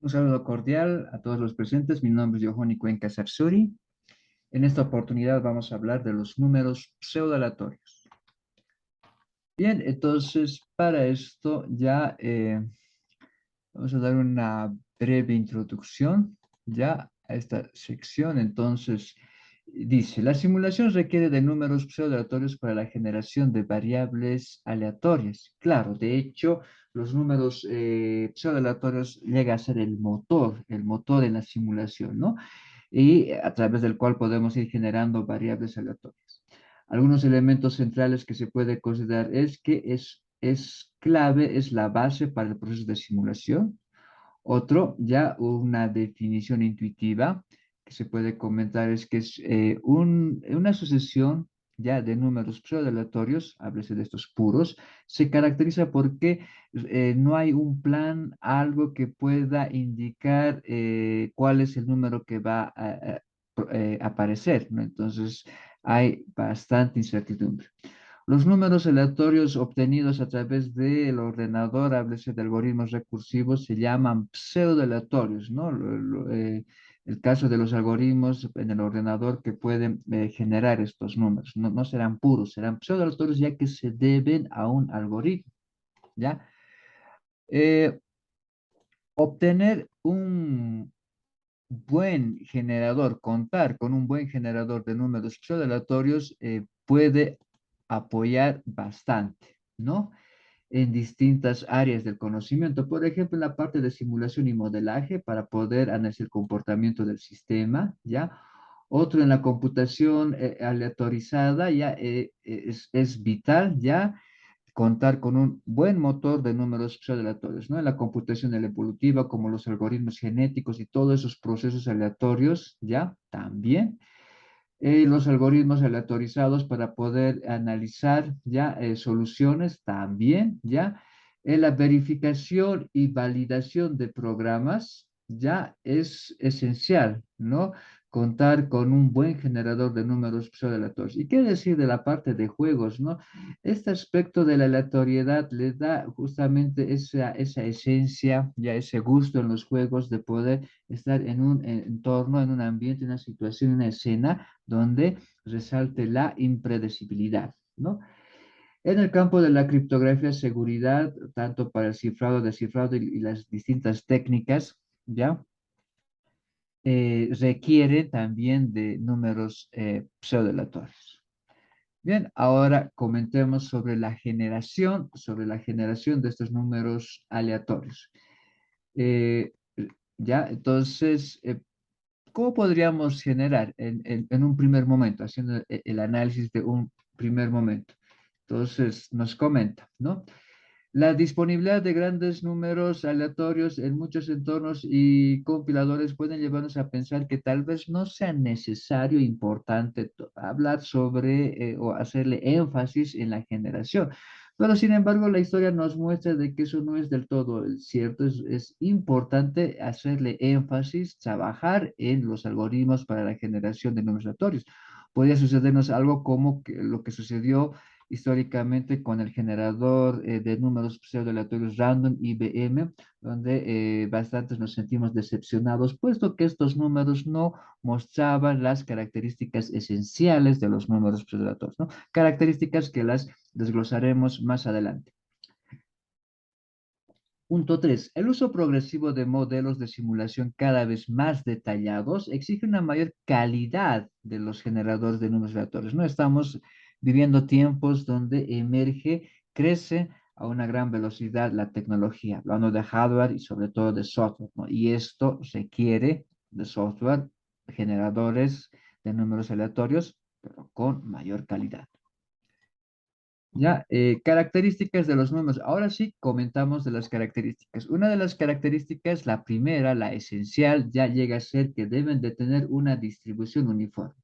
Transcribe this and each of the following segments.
Un saludo cordial a todos los presentes. Mi nombre es Johanny Cuenca Sarsuri. En esta oportunidad vamos a hablar de los números pseudoaleatorios. Bien, entonces para esto ya vamos a dar una breve introducción ya a esta sección. Entonces dice, la simulación requiere de números pseudoaleatorios para la generación de variables aleatorias. Claro, de hecho, los números pseudoaleatorios llega a ser el motor en la simulación, ¿no? Y a través del cual podemos ir generando variables aleatorias. Algunos elementos centrales que se puede considerar es que es clave, es la base para el proceso de simulación. Otro, ya una definición intuitiva que se puede comentar es que es una sucesión ya de números pseudoaleatorios, háblese de estos puros, se caracteriza porque no hay un plan, algo que pueda indicar cuál es el número que va a aparecer, ¿no? Entonces hay bastante incertidumbre. Los números aleatorios obtenidos a través del ordenador, háblese de algoritmos recursivos, se llaman pseudoaleatorios, ¿no? El caso de los algoritmos en el ordenador que pueden generar estos números, no serán puros, serán pseudoaleatorios ya que se deben a un algoritmo, ¿ya? Eh, Obtener un buen generador, contar con un buen generador de números pseudoaleatorios puede apoyar bastante, ¿no? En distintas áreas del conocimiento. Por ejemplo, en la parte de simulación y modelaje para poder analizar el comportamiento del sistema, ¿ya? Otro en la computación aleatorizada, ya es vital, ¿ya? Contar con un buen motor de números aleatorios, ¿no? En la computación evolutiva, como los algoritmos genéticos y todos esos procesos aleatorios, ¿ya? También los algoritmos aleatorizados para poder analizar ya soluciones también, ya la verificación y validación de programas ya es esencial, ¿no? Contar con un buen generador de números aleatorios. ¿Y qué decir de la parte de juegos, no? Este aspecto de la aleatoriedad le da justamente esa esencia, ya ese gusto en los juegos de poder estar en un entorno, en un ambiente, en una situación, en una escena donde resalte la impredecibilidad, ¿no? En el campo de la criptografía, seguridad, tanto para el cifrado, descifrado y las distintas técnicas, ¿ya? Requiere también de números pseudoaleatorios. Bien, ahora comentemos sobre la generación de estos números aleatorios. Eh, ya, entonces, ¿cómo podríamos generar en un primer momento, haciendo el análisis de un primer momento? Entonces, nos comenta, ¿no? La disponibilidad de grandes números aleatorios en muchos entornos y compiladores pueden llevarnos a pensar que tal vez no sea necesario, importante hablar sobre o hacerle énfasis en la generación. Pero sin embargo, la historia nos muestra de que eso no es del todo cierto. Es importante hacerle énfasis, trabajar en los algoritmos para la generación de números aleatorios. Podría sucedernos algo como lo que sucedió históricamente con el generador de números pseudo-aleatorios random IBM, donde bastantes nos sentimos decepcionados, puesto que estos números no mostraban las características esenciales de los números pseudo-aleatorios, ¿no? Características que las desglosaremos más adelante. Punto 3. El uso progresivo de modelos de simulación cada vez más detallados exige una mayor calidad de los generadores de números aleatorios. No estamos viviendo tiempos donde emerge, crece a una gran velocidad la tecnología, hablando de hardware y sobre todo de software, ¿no? Y esto requiere de software, generadores de números aleatorios, pero con mayor calidad. Ya, características de los números. Ahora sí, comentamos de las características. Una de las características, la primera, la esencial, ya llega a ser que deben de tener una distribución uniforme.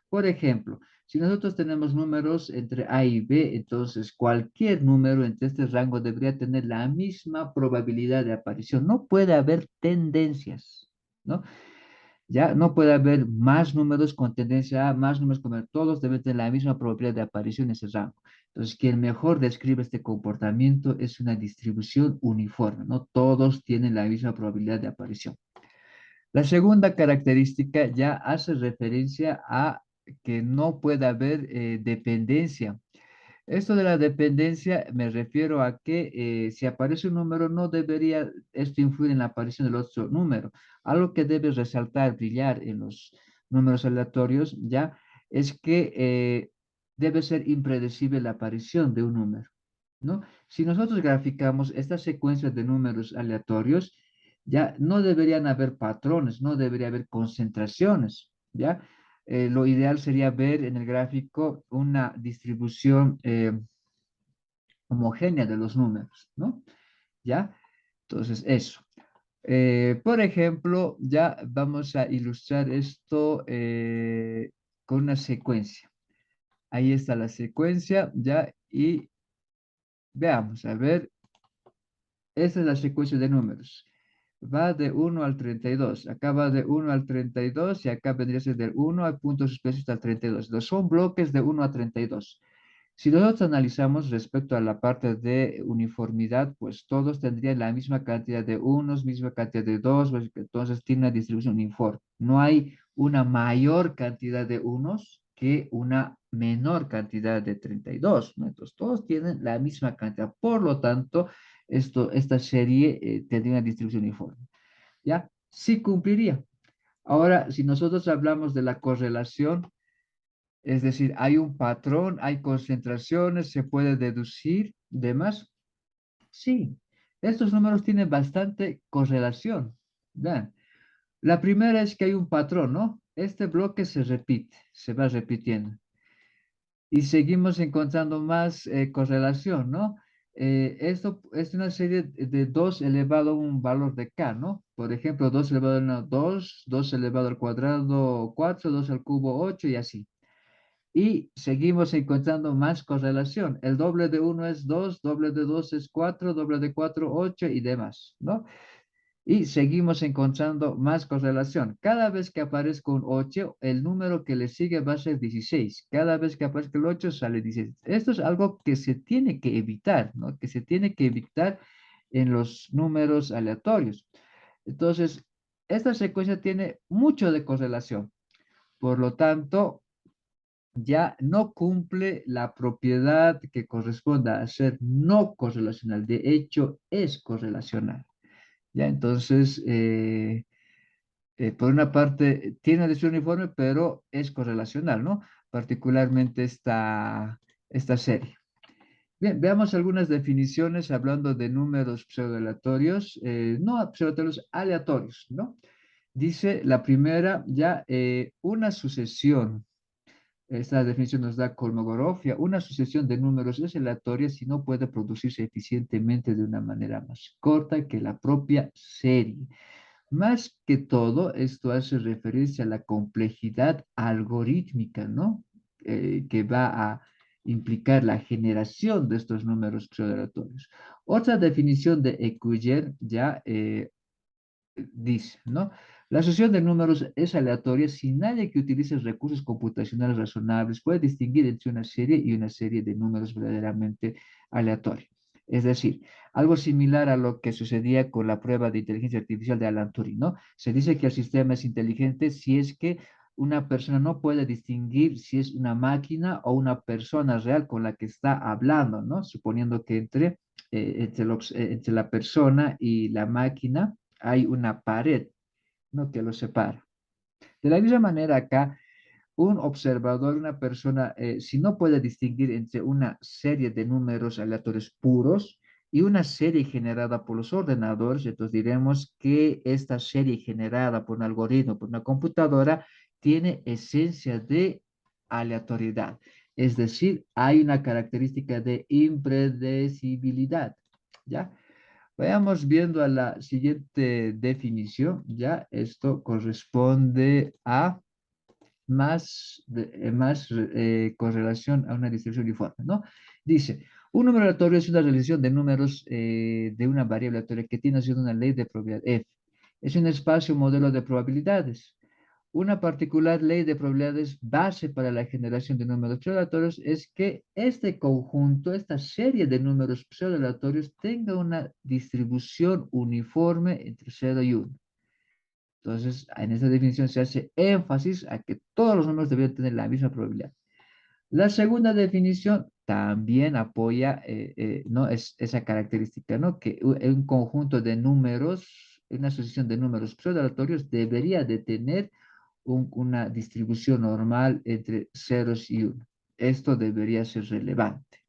Por ejemplo, si nosotros tenemos números entre A y B, entonces cualquier número entre este rango debería tener la misma probabilidad de aparición. No puede haber tendencias, ¿no? Ya no puede haber más números con tendencia a más números con todos deben tener la misma probabilidad de aparición en ese rango. Entonces, quien mejor describe este comportamiento es una distribución uniforme, no todos tienen la misma probabilidad de aparición. La segunda característica ya hace referencia a que no puede haber dependencia. Esto de la dependencia me refiero a que si aparece un número no debería esto influir en la aparición del otro número. Algo que debe resaltar, brillar en los números aleatorios ya es que debe ser impredecible la aparición de un número, ¿no? Si nosotros graficamos esta secuencia de números aleatorios, ya no deberían haber patrones, no debería haber concentraciones, ¿ya? Lo ideal sería ver en el gráfico una distribución homogénea de los números, ¿no? ¿Ya? Entonces, eso. Por ejemplo, ya vamos a ilustrar esto con una secuencia. Ahí está la secuencia, ¿ya? Y veamos, a ver, esta es la secuencia de números. Va de 1 al 32. Acá va de 1 al 32 y acá vendría a ser del 1 al punto suspenso hasta el 32. Entonces, son bloques de 1 a 32. Si nosotros analizamos respecto a la parte de uniformidad, pues todos tendrían la misma cantidad de unos, misma cantidad de dos, pues, entonces tiene una distribución uniforme. No hay una mayor cantidad de unos que una menor cantidad de 32, ¿no? Entonces todos tienen la misma cantidad. Por lo tanto, esta serie tendría una distribución uniforme. ¿Ya? Sí cumpliría. Ahora, si nosotros hablamos de la correlación, es decir, hay un patrón, hay concentraciones, se puede deducir, demás. Sí, estos números tienen bastante correlación. Vean, la primera es que hay un patrón, ¿no? Este bloque se repite, se va repitiendo. Y seguimos encontrando más correlación, ¿no? Esto es una serie de 2 elevado a un valor de k, ¿no? Por ejemplo, 2 elevado a 2, 2 elevado al cuadrado 4, 2 al cubo 8 y así. Y seguimos encontrando más correlación. El doble de 1 es 2, doble de 2 es 4, doble de 4, 8 y demás, ¿no? Y seguimos encontrando más correlación. Cada vez que aparezca un 8, el número que le sigue va a ser 16. Cada vez que aparezca el 8, sale 16. Esto es algo que se tiene que evitar, ¿no? Que se tiene que evitar en los números aleatorios. Entonces, esta secuencia tiene mucho de correlación. Por lo tanto, ya no cumple la propiedad que corresponda a ser no correlacional. De hecho, es correlacional. Ya, entonces, por una parte, tiene una distribución uniforme, pero es correlacional, ¿no? Particularmente esta serie. Bien, veamos algunas definiciones hablando de números pseudoaleatorios, no pseudoaleatorios, aleatorios, ¿no? Dice la primera, ya una sucesión. Esta definición nos da Kolmogorov. Una sucesión de números es aleatoria si no puede producirse eficientemente de una manera más corta que la propia serie. Más que todo, esto hace referencia a la complejidad algorítmica, ¿no? Que va a implicar la generación de estos números pseudoaleatorios. Otra definición de Ecuyer ya dice, ¿no? La asociación de números es aleatoria si nadie que utilice recursos computacionales razonables puede distinguir entre una serie y una serie de números verdaderamente aleatorios. Es decir, algo similar a lo que sucedía con la prueba de inteligencia artificial de Alan Turing, ¿no? Se dice que el sistema es inteligente si es que una persona no puede distinguir si es una máquina o una persona real con la que está hablando, ¿no? Suponiendo que entre la persona y la máquina hay una pared, ¿no? Que los separa. De la misma manera acá, un observador, una persona, si no puede distinguir entre una serie de números aleatorios puros y una serie generada por los ordenadores, entonces diremos que esta serie generada por un algoritmo, por una computadora, tiene esencia de aleatoriedad. Es decir, hay una característica de impredecibilidad, ¿ya? Vayamos viendo a la siguiente definición, ¿ya? Esto corresponde a más correlación a una distribución uniforme, ¿no? Dice, un número aleatorio es una relación de números de una variable aleatoria que tiene sido una ley de probabilidad F. Es un espacio modelo de probabilidades. Una particular ley de probabilidades base para la generación de números pseudo-aleatorios es que este conjunto, esta serie de números pseudo-aleatorios tenga una distribución uniforme entre 0 y 1. Entonces, en esta definición se hace énfasis a que todos los números deben tener la misma probabilidad. La segunda definición también apoya ¿no? esa característica, ¿no? Que un conjunto de números, una asociación de números pseudo-aleatorios debería de tener una distribución normal entre ceros y 1. Esto debería ser relevante,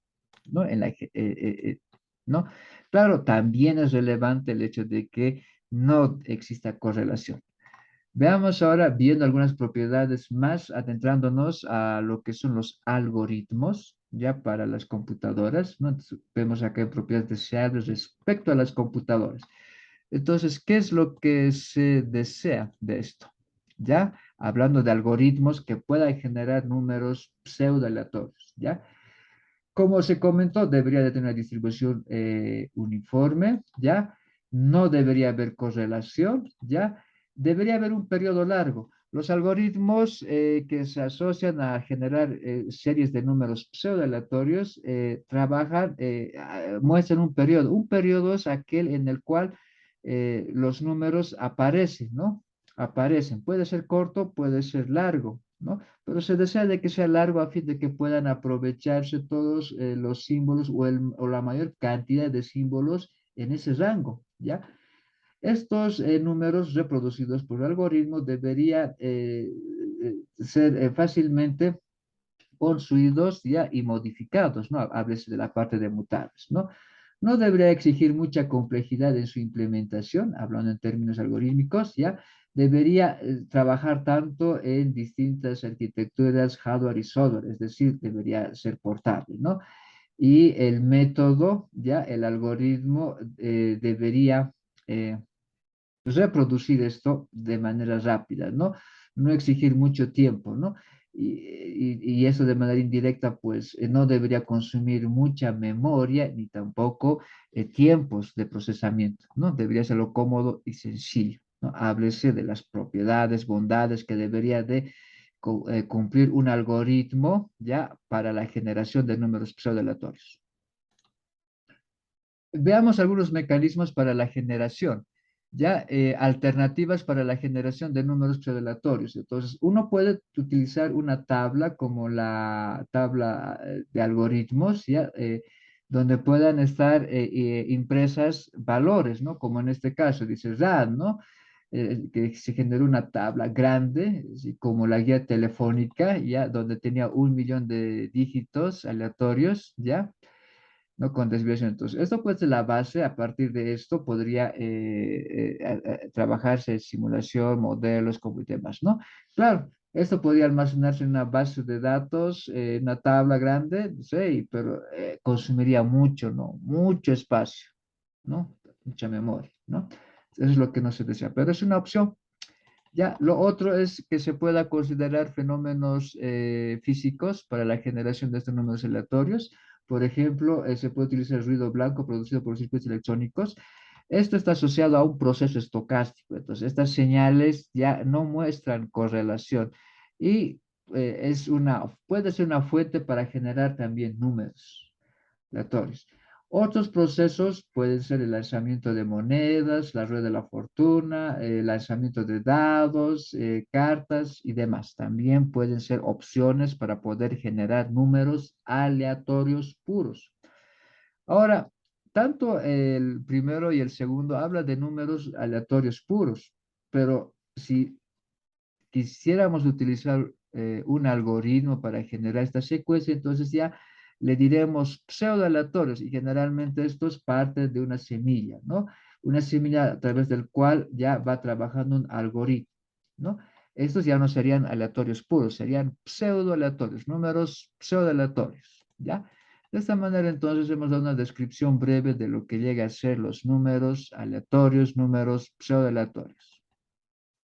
¿no? ¿No? Claro, también es relevante el hecho de que no exista correlación. Veamos ahora, viendo algunas propiedades más, adentrándonos a lo que son los algoritmos, ya para las computadoras, ¿no? Entonces, vemos acá propiedades deseables respecto a las computadoras. Entonces, ¿qué es lo que se desea de esto? ¿Ya? Hablando de algoritmos que puedan generar números pseudo-aleatorios, ¿ya? Como se comentó, debería de tener una distribución uniforme, ¿ya? No debería haber correlación, ¿ya? Debería haber un periodo largo. Los algoritmos que se asocian a generar series de números pseudo-aleatorios trabajan, muestran un periodo. Un periodo es aquel en el cual los números aparecen, ¿no? Aparecen. Puede ser corto, puede ser largo, ¿no? Pero se desea de que sea largo a fin de que puedan aprovecharse todos los símbolos o la mayor cantidad de símbolos en ese rango, ¿ya? Estos números reproducidos por el algoritmo deberían ser fácilmente construidos ya y modificados, ¿no? Háblese de la parte de mutables, ¿no? No debería exigir mucha complejidad en su implementación, hablando en términos algorítmicos, ¿ya? Debería trabajar tanto en distintas arquitecturas hardware y software, es decir, debería ser portable, ¿no? Y el método, ya, el algoritmo debería reproducir esto de manera rápida, ¿no? No exigir mucho tiempo, ¿no? Y eso de manera indirecta, pues no debería consumir mucha memoria ni tampoco tiempos de procesamiento, ¿no? Debería serlo cómodo y sencillo, ¿no? Háblese de las propiedades, bondades que debería de cumplir un algoritmo ya para la generación de números pseudo-aleatorios. Veamos algunos mecanismos para la generación, ya alternativas para la generación de números pseudo-aleatorios. Entonces, uno puede utilizar una tabla como la tabla de algoritmos, ya, donde puedan estar impresas valores, ¿no? Como en este caso, dice RAD, ¿no? Que se generó una tabla grande, así como la guía telefónica, ya, donde tenía 1 millón de dígitos aleatorios, ya no con desviación. Entonces, esto puede ser la base, a partir de esto podría trabajarse simulación, modelos, como y demás, ¿no? Claro, esto podría almacenarse en una base de datos, una tabla grande, sí, pero consumiría mucho, ¿no? Mucho espacio, ¿no? Mucha memoria, ¿no? Eso es lo que no se desea, pero es una opción. Ya, lo otro es que se pueda considerar fenómenos físicos para la generación de estos números aleatorios. Por ejemplo, se puede utilizar el ruido blanco producido por circuitos electrónicos. Esto está asociado a un proceso estocástico. Entonces, estas señales ya no muestran correlación y puede ser una fuente para generar también números aleatorios. Otros procesos pueden ser el lanzamiento de monedas, la rueda de la fortuna, el lanzamiento de dados, cartas y demás. También pueden ser opciones para poder generar números aleatorios puros. Ahora, tanto el primero y el segundo habla de números aleatorios puros, pero si quisiéramos utilizar un algoritmo para generar esta secuencia, entonces ya le diremos pseudoaleatorios y generalmente esto es parte de una semilla, ¿no? Una semilla a través del cual ya va trabajando un algoritmo, ¿no? Estos ya no serían aleatorios puros, serían pseudoaleatorios, números pseudoaleatorios, ¿ya? De esta manera entonces hemos dado una descripción breve de lo que llega a ser los números aleatorios, números pseudoaleatorios.